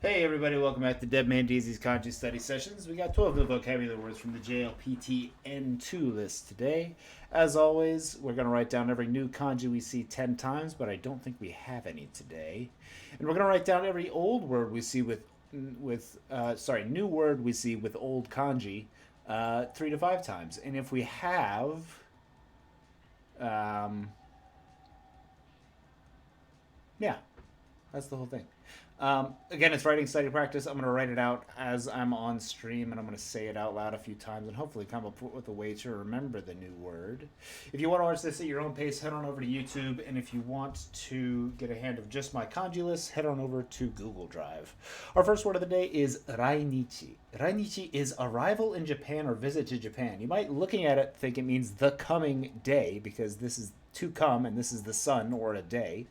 Hey everybody, welcome back to Dead Man Deezy's Kanji Study Sessions. We got 12 new vocabulary words from the JLPT N2 list today. As always, we're going to write down every new kanji we see 10 times, but I don't think we have any today. And we're going to write down every old word we see new word we see with old kanji 3 to 5 times. And if we have, um, yeah, that's the whole thing. Again, it's writing study practice. I'm going to write it out as I'm on stream, and I'm going to say it out loud a few times and hopefully come up with a way to remember the new word. If you want to watch this at your own pace, head on over to YouTube. And if you want to get a hand of just my kanji list, head on over to Google Drive. Our first word of the day is rainichi. Rainichi is arrival in Japan or visit to Japan. You might, looking at it, think it means the coming day because this is to come and this is the sun or a day.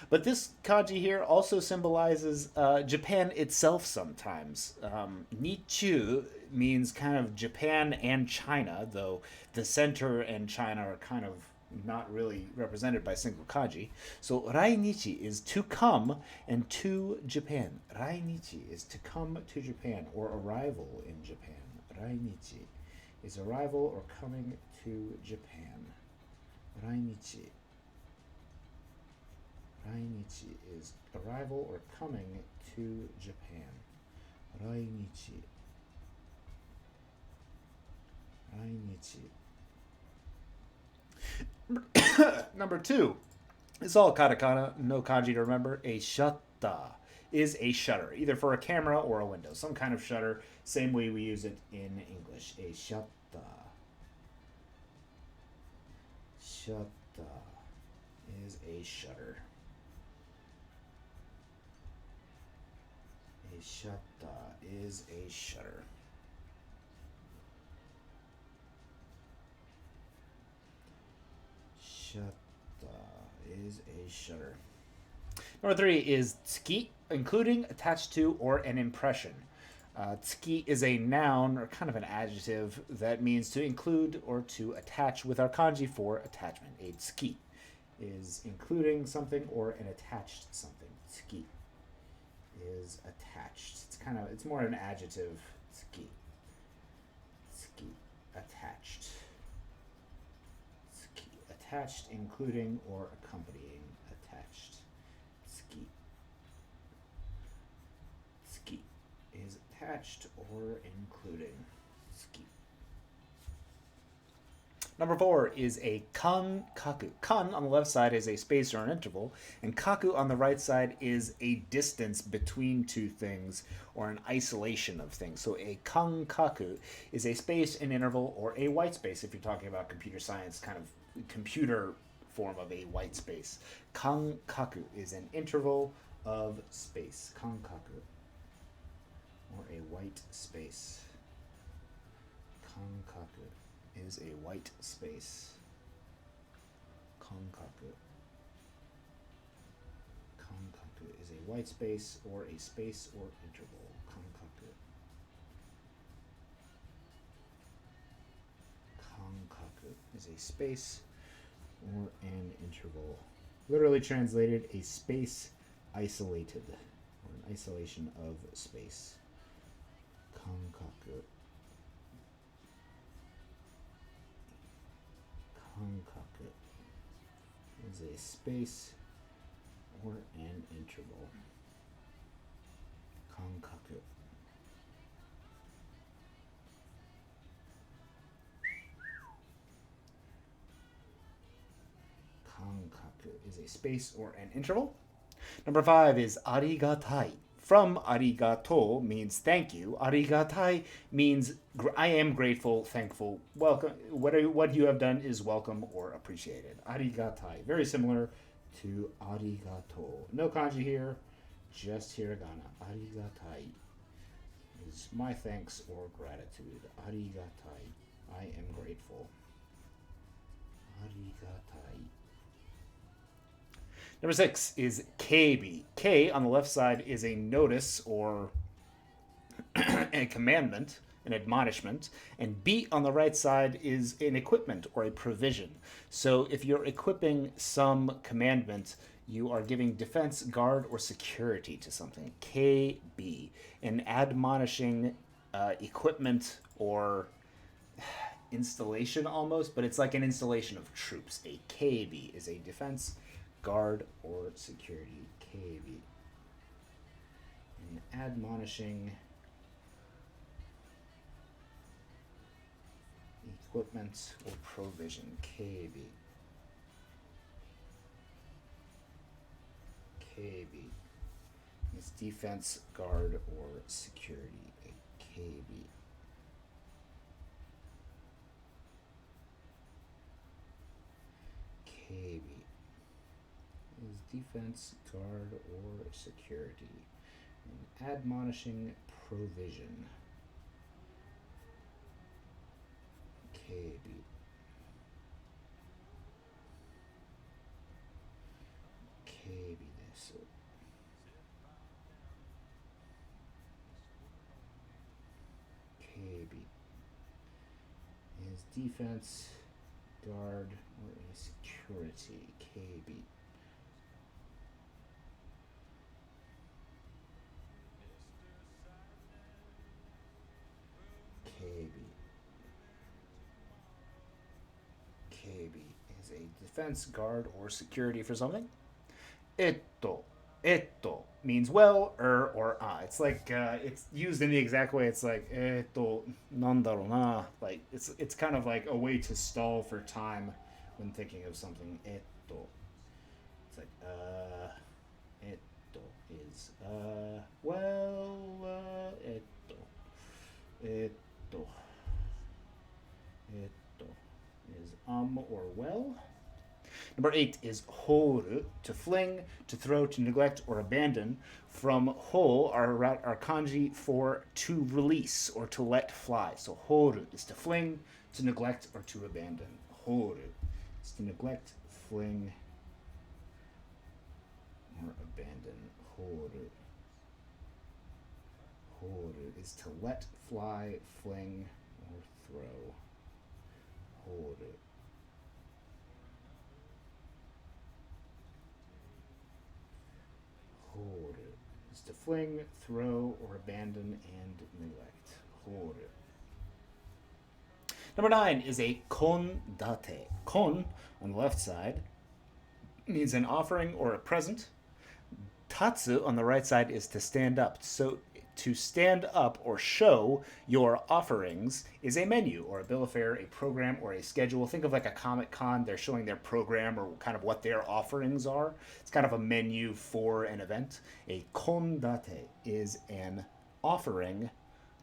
But this kanji here also symbolizes Japan itself sometimes. Nichu means kind of Japan and China, though the center and China are kind of not really represented by single kanji. So rainichi is to come and to Japan. Rainichi is to come to Japan or arrival in Japan. Rainichi is arrival or coming to Japan. Rainichi. Rainichi is arrival or coming to Japan. Rainichi. Rainichi. Number two. It's all katakana, no kanji to remember. A shutta is a shutter, either for a camera or a window. Some kind of shutter, same way we use it in English. A shutta. Shutta is a shutter. A shutta is a shutter. Shutta is a shutter. Number three is tsuki, including, attached to, or an impression. Tsuki is a noun or kind of an adjective that means to include or to attach with our kanji for attachment. A tsuki is including something or an attached something. Tsuki is attached. It's more an adjective. Tsuki. Tsuki. Attached. Tsuki. Attached, including, or accompanying. Attached. Tsuki. Tsuki is attached or including. Tsuki. Number four is a kankaku. Kan on the left side is a space or an interval, and kaku on the right side is a distance between two things or an isolation of things. So a kankaku is a space, an interval, or a white space if you're talking about computer science, kind of computer form of a white space. Kankaku is an interval of space. Kankaku. Or a white space. Kankaku is a white space. Kankaku. Kankaku is a white space or a space or interval. Kankaku. Kankaku is a space or an interval. Literally translated, a space isolated, or an isolation of space. Kankaku. Kankaku is a space or an interval. Kankaku. Kankaku is a space or an interval. Number five is arigatai. From arigato means thank you. Arigatai means I am grateful, thankful, welcome. What you have done is welcome or appreciated. Arigatai, very similar to arigato. No kanji here, just hiragana. Arigatai is my thanks or gratitude. Arigatai, I am grateful. Arigatai. Number six is keibi. K on the left side is a notice or a commandment, an admonishment, and B on the right side is an equipment or a provision. So if you're equipping some commandment, You are giving defense, guard, or security to something. KB. An admonishing equipment or installation almost, but it's like an installation of troops. A KB is a defense, guard, or security. KB. An admonishing equipment or provision. KB. KB. It's defense, guard, or security. A KB. KB is defense, guard, or security. An admonishing provision. KB. KB です。KB is defense, guard, or a security. KB. KB. KB is a defense, guard, or security for something. Etto. Etto means well or It's like it's used in the exact way. It's like nandaro na. Like it's kind of like a way to stall for time when thinking of something. Etto. It's like etto is well etto. Etto. Etto is or well. Number 8 is horu, to fling, to throw, to neglect, or abandon. From ho, our kanji for to release or to let fly. So horu is to fling, to neglect, or to abandon. Horu is to neglect, fling, or abandon. Horu. Horu is to let fly, fling, or throw. Horu. Horu is to fling, throw, or abandon and neglect. Horu. Number 9 is a kondate. Kon, on the left side, means an offering or a present. Tatsu, on the right side, is to stand up. So to stand up or show your offerings is a menu or a bill of fare, a program, or a schedule. Think of like a Comic Con. They're showing their program or kind of what their offerings are. It's kind of a menu for an event. A kondate is an offering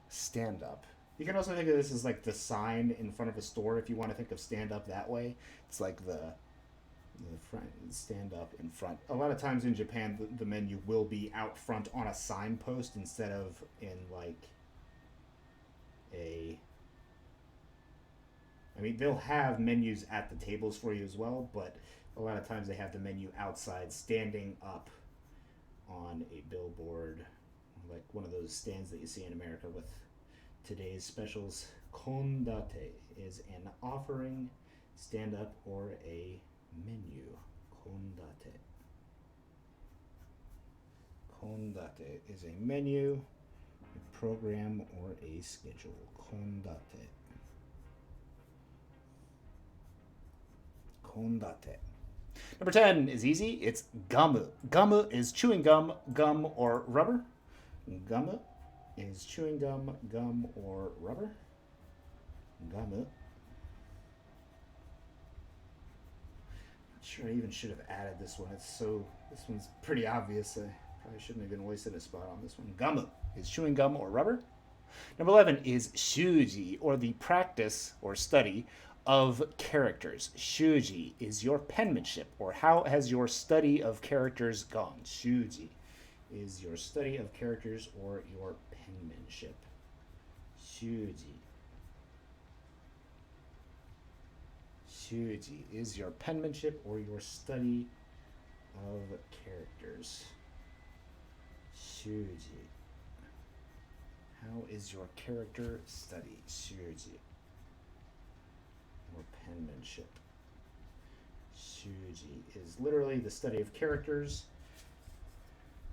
stand up. You can also think of this as like the sign in front of a store if you want to think of stand up that way. It's like the front stand up in front. A lot of times in Japan, the menu will be out front on a signpost instead of in like a. I mean, they'll have menus at the tables for you as well, but a lot of times they have the menu outside, standing up on a billboard, like one of those stands that you see in America with today's specials. Kondate is an offering, stand up, or a menu. Kondate. Kondate is a menu, a program, or a schedule. Kondate. Kondate. Number 10 is easy. It's gamu. Gamu is chewing gum, gum, or rubber. Gamu is chewing gum, gum, or rubber. Gamu. Sure, I even should have added this one. This one's pretty obvious. I probably shouldn't have even wasted a spot on this one. Gamu is chewing gum or rubber. Number 11 is Shuji, or the practice or study of characters. Shuji is your penmanship, or how has your study of characters gone? Shuji is your study of characters or your penmanship. Shuji. Shuji is your penmanship or your study of characters. Shuji. How is your character study? Shuji. Or penmanship. Shuji is literally the study of characters.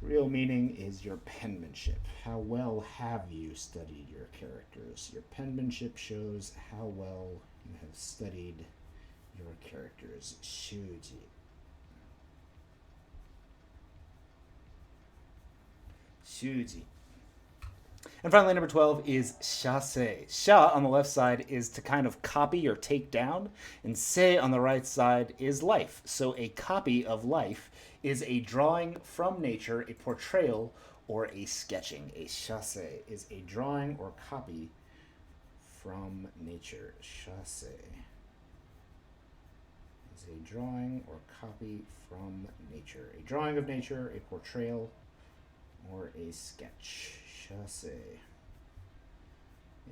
Real meaning is your penmanship. How well have you studied your characters? Your penmanship shows how well you have studied your characters. Shuji. Shuji. And finally, number 12 is chasse. Sha on the left side is to kind of copy or take down, and se on the right side is life. So a copy of life is a drawing from nature, a portrayal, or a sketching. A chasse is a drawing or copy from nature. Chasse is a drawing or copy from nature. A drawing of nature, a portrayal, or a sketch. Chasse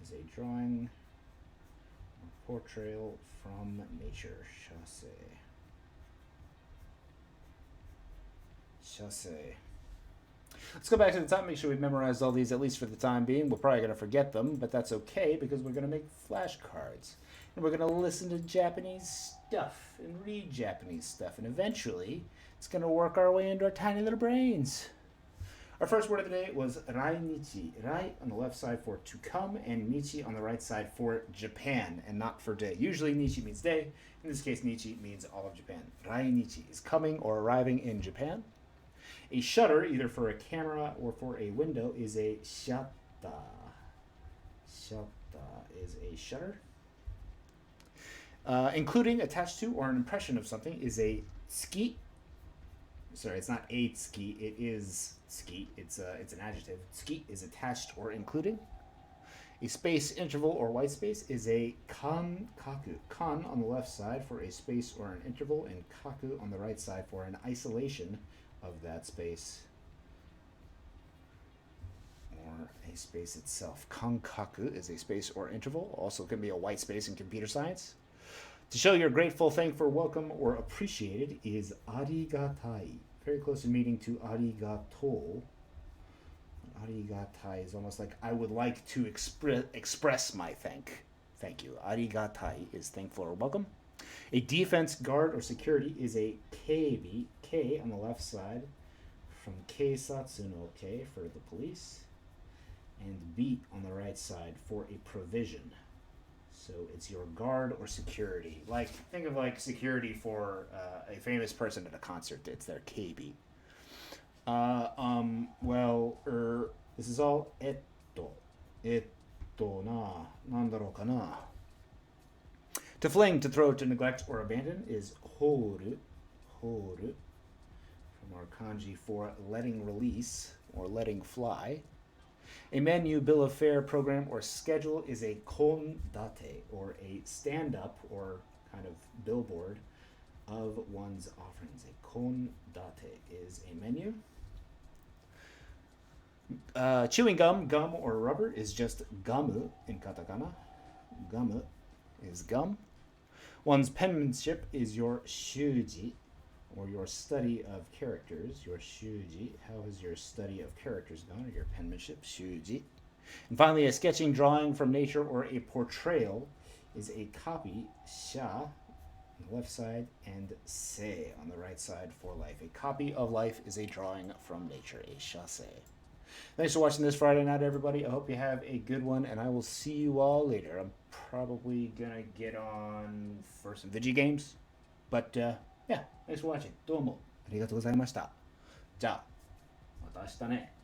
is a drawing or portrayal from nature. Chasse. Chasse. Let's go back to the top, make sure we've memorized all these, at least for the time being. We're probably going to forget them, but that's okay because we're going to make flashcards. And we're going to listen to Japanese stuff and read Japanese stuff. And eventually, it's going to work our way into our tiny little brains. Our first word of the day was Rai-nichi. Rai on the left side for to come, and Nichi on the right side for Japan, and not for day. Usually Nichi means day. In this case, Nichi means all of Japan. Rai-nichi is coming or arriving in Japan. A shutter, either for a camera or for a window, is a shatta. Shatta is a shutter. Including, attached to, or an impression of something is a tsuki. Sorry, it's not a tsuki, it is tsuki. It's an adjective. Tsuki is attached or including. A space interval or white space is a kankaku. Kan on the left side for a space or an interval, and kaku on the right side for an isolation of that space or a space itself. Kankaku is a space or interval. Also can be a white space in computer science. To show you're grateful, thankful, welcome, or appreciated is arigatai. Very close in meaning to arigato. Arigatai is almost like I would like to express my thank you. Arigatai is thankful or welcome. A defense, guard, or security is a keibi. K on the left side from keisatsu no ke for the police, and bi on the right side for a provision. So it's your guard or security. Like, think of like security for a famous person at a concert. It's their keibi. This is all etto. Etto na. Nandaro kana. To fling, to throw, to neglect, or abandon is horu. Horu. From our kanji for letting release or letting fly. A menu, bill of fare, program, or schedule is a kondate, or a stand-up or kind of billboard of one's offerings. A kondate is a menu. Chewing gum, gum, or rubber is just gamu in katakana. Gamu is gum. One's penmanship is your shuji, or your study of characters, your shuji. How has your study of characters gone, or your penmanship, shuji? And finally, a sketching, drawing from nature, or a portrayal is a copy, sha, on the left side, and se on the right side for life. A copy of life is a drawing from nature, a chasse. Thanks for watching this Friday night, everybody. I hope you have a good one, and I will see you all later. I'm probably going to get on for some video games, but yeah, thanks for watching. どうもありがとうございました。じゃあ、また明日ね。